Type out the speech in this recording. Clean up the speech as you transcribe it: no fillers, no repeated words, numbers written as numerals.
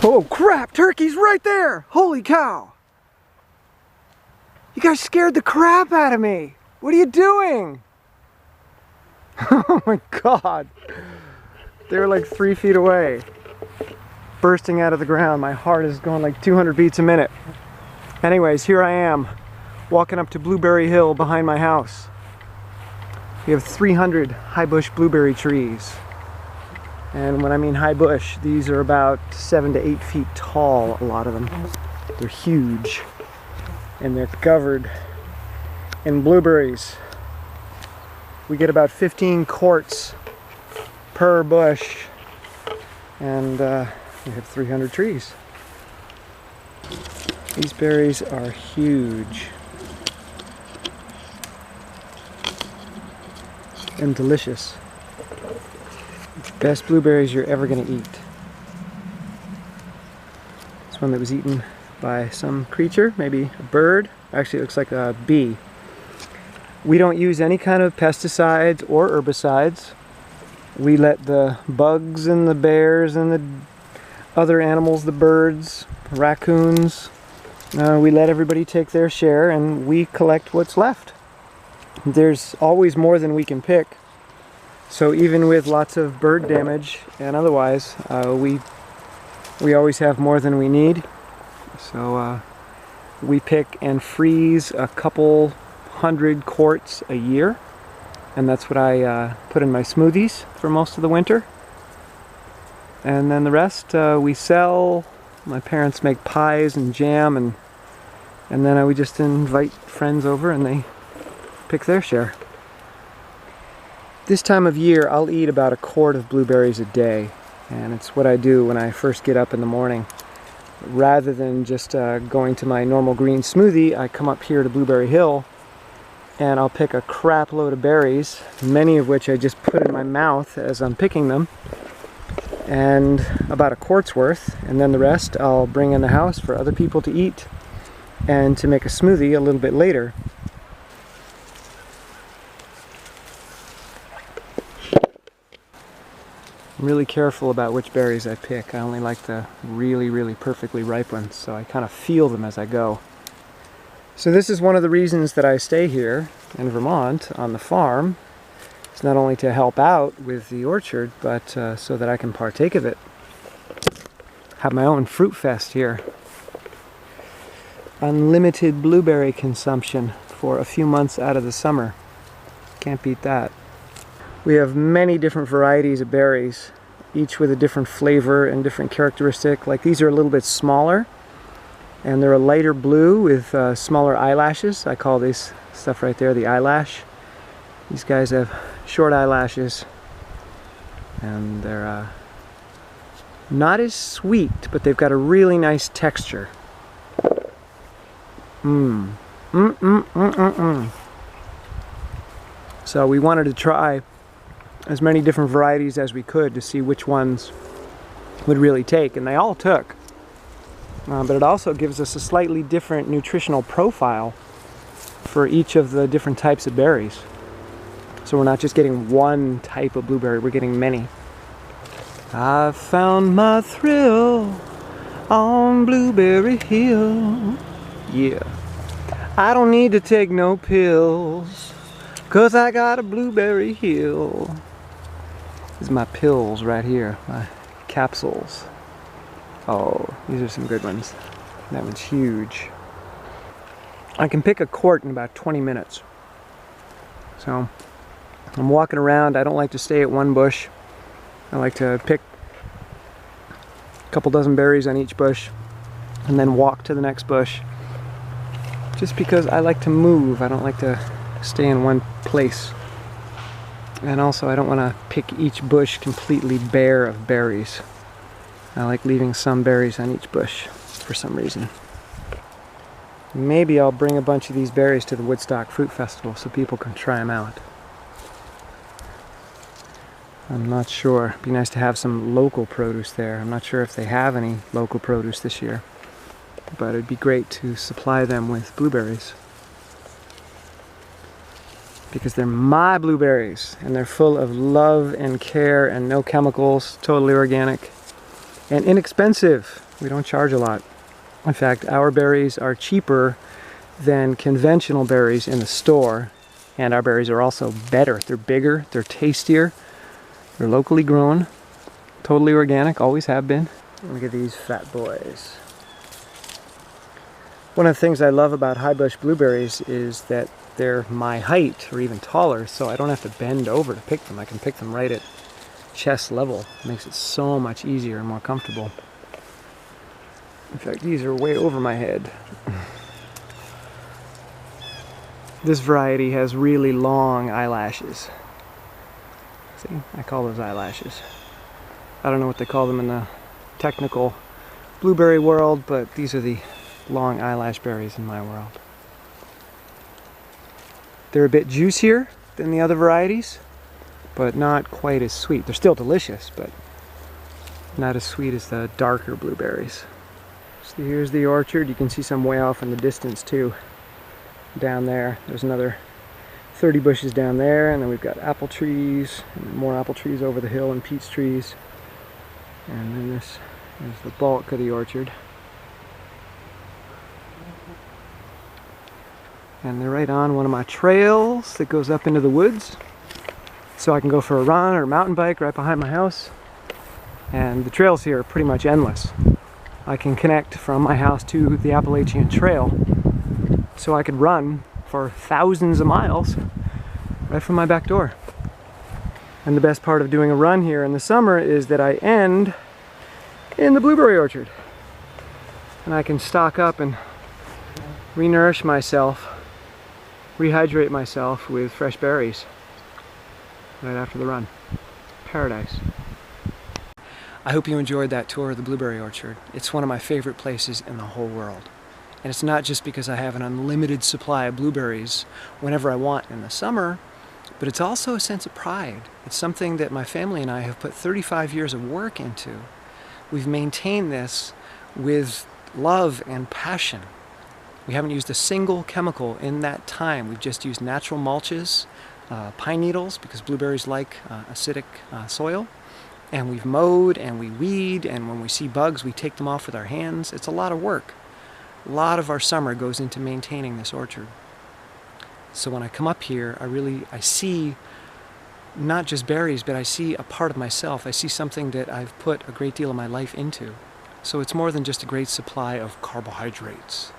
Oh crap, turkey's right there! Holy cow! You guys scared the crap out of me! What are you doing? Oh my god! They were like 3 feet away, bursting out of the ground. My heart is going like 200 beats a minute. Anyways, here I am, walking up to Blueberry Hill behind my house. We have 300 high bush blueberry trees. And when I mean high bush, these are about 7 to 8 feet tall, a lot of them. They're huge. And they're covered in blueberries. We get about 15 quarts per bush. And we have 300 trees. These berries are huge. And delicious. Best blueberries you're ever going to eat. This one that was eaten by some creature, maybe a bird. Actually, it looks like a bee. We don't use any kind of pesticides or herbicides. We let the bugs and the bears and the other animals, the birds, raccoons, we let everybody take their share and we collect what's left. There's always more than we can pick. So even with lots of bird damage and otherwise, we always have more than we need. So we pick and freeze a couple hundred quarts a year, and that's what I put in my smoothies for most of the winter. And then the rest we sell. My parents make pies and jam, and then we just invite friends over and they pick their share. This time of year, I'll eat about a quart of blueberries a day, and it's what I do when I first get up in the morning. Rather than just going to my normal green smoothie, I come up here to Blueberry Hill, and I'll pick a crap load of berries, many of which I just put in my mouth as I'm picking them, and about a quart's worth, and then the rest I'll bring in the house for other people to eat, and to make a smoothie a little bit later. I'm really careful about which berries I pick. I only like the really, really perfectly ripe ones, so I kind of feel them as I go. So this is one of the reasons that I stay here in Vermont on the farm. It's not only to help out with the orchard, but so that I can partake of it. Have my own fruit fest here. Unlimited blueberry consumption for a few months out of the summer. Can't beat that. We have many different varieties of berries, each with a different flavor and different characteristic. Like these are a little bit smaller, and they're a lighter blue with smaller eyelashes. I call this stuff right there the eyelash. These guys have short eyelashes, and they're not as sweet, but they've got a really nice texture. So we wanted to try as many different varieties as we could to see which ones would really take, and they all took. But it also gives us a slightly different nutritional profile for each of the different types of berries. So we're not just getting one type of blueberry, we're getting many. I found my thrill on Blueberry Hill. Yeah. I don't need to take no pills, 'cause I got a Blueberry Hill. These are my pills right here, my capsules. Oh, these are some good ones. That one's huge. I can pick a quart in about 20 minutes. So I'm walking around. I don't like to stay at one bush. I like to pick a couple dozen berries on each bush and then walk to the next bush. Just because I like to move. I don't like to stay in one place. And also I don't want to pick each bush completely bare of berries. I like leaving some berries on each bush for some reason. Maybe I'll bring a bunch of these berries to the Woodstock Fruit Festival so people can try them out. I'm not sure. It'd be nice to have some local produce there. I'm not sure if they have any local produce this year, but it'd be great to supply them with blueberries. Because they're my blueberries, and they're full of love and care and no chemicals, totally organic and inexpensive. We don't charge a lot. In fact, our berries are cheaper than conventional berries in the store, and our berries are also better. They're bigger, they're tastier, they're locally grown, totally organic, always have been. Look at these fat boys. One of the things I love about high bush blueberries is that they're my height or even taller, so I don't have to bend over to pick them. I can pick them right at chest level. It makes it so much easier and more comfortable. In fact, these are way over my head. This variety has really long eyelashes. See, I call those eyelashes. I don't know what they call them in the technical blueberry world, but these are the long eyelash berries in my world. They're a bit juicier than the other varieties, but not quite as sweet. They're still delicious, but not as sweet as the darker blueberries. So here's the orchard. You can see some way off in the distance too. Down there, there's another 30 bushes down there, and then we've got apple trees, and more apple trees over the hill, and peach trees. And then this is the bulk of the orchard. And they're right on one of my trails that goes up into the woods. So I can go for a run or a mountain bike right behind my house. And the trails here are pretty much endless. I can connect from my house to the Appalachian Trail. So I could run for thousands of miles right from my back door. And the best part of doing a run here in the summer is that I end in the blueberry orchard. And I can stock up and re-nourish myself, rehydrate myself with fresh berries right after the run. Paradise. I hope you enjoyed that tour of the blueberry orchard. It's one of my favorite places in the whole world. And it's not just because I have an unlimited supply of blueberries whenever I want in the summer, but it's also a sense of pride. It's something that my family and I have put 35 years of work into. We've maintained this with love and passion. We haven't used a single chemical in that time. We've just used natural mulches, pine needles, because blueberries like acidic soil. And we've mowed and we weed, and when we see bugs, we take them off with our hands. It's a lot of work. A lot of our summer goes into maintaining this orchard. So when I come up here, I see not just berries, but I see a part of myself. I see something that I've put a great deal of my life into. So it's more than just a great supply of carbohydrates.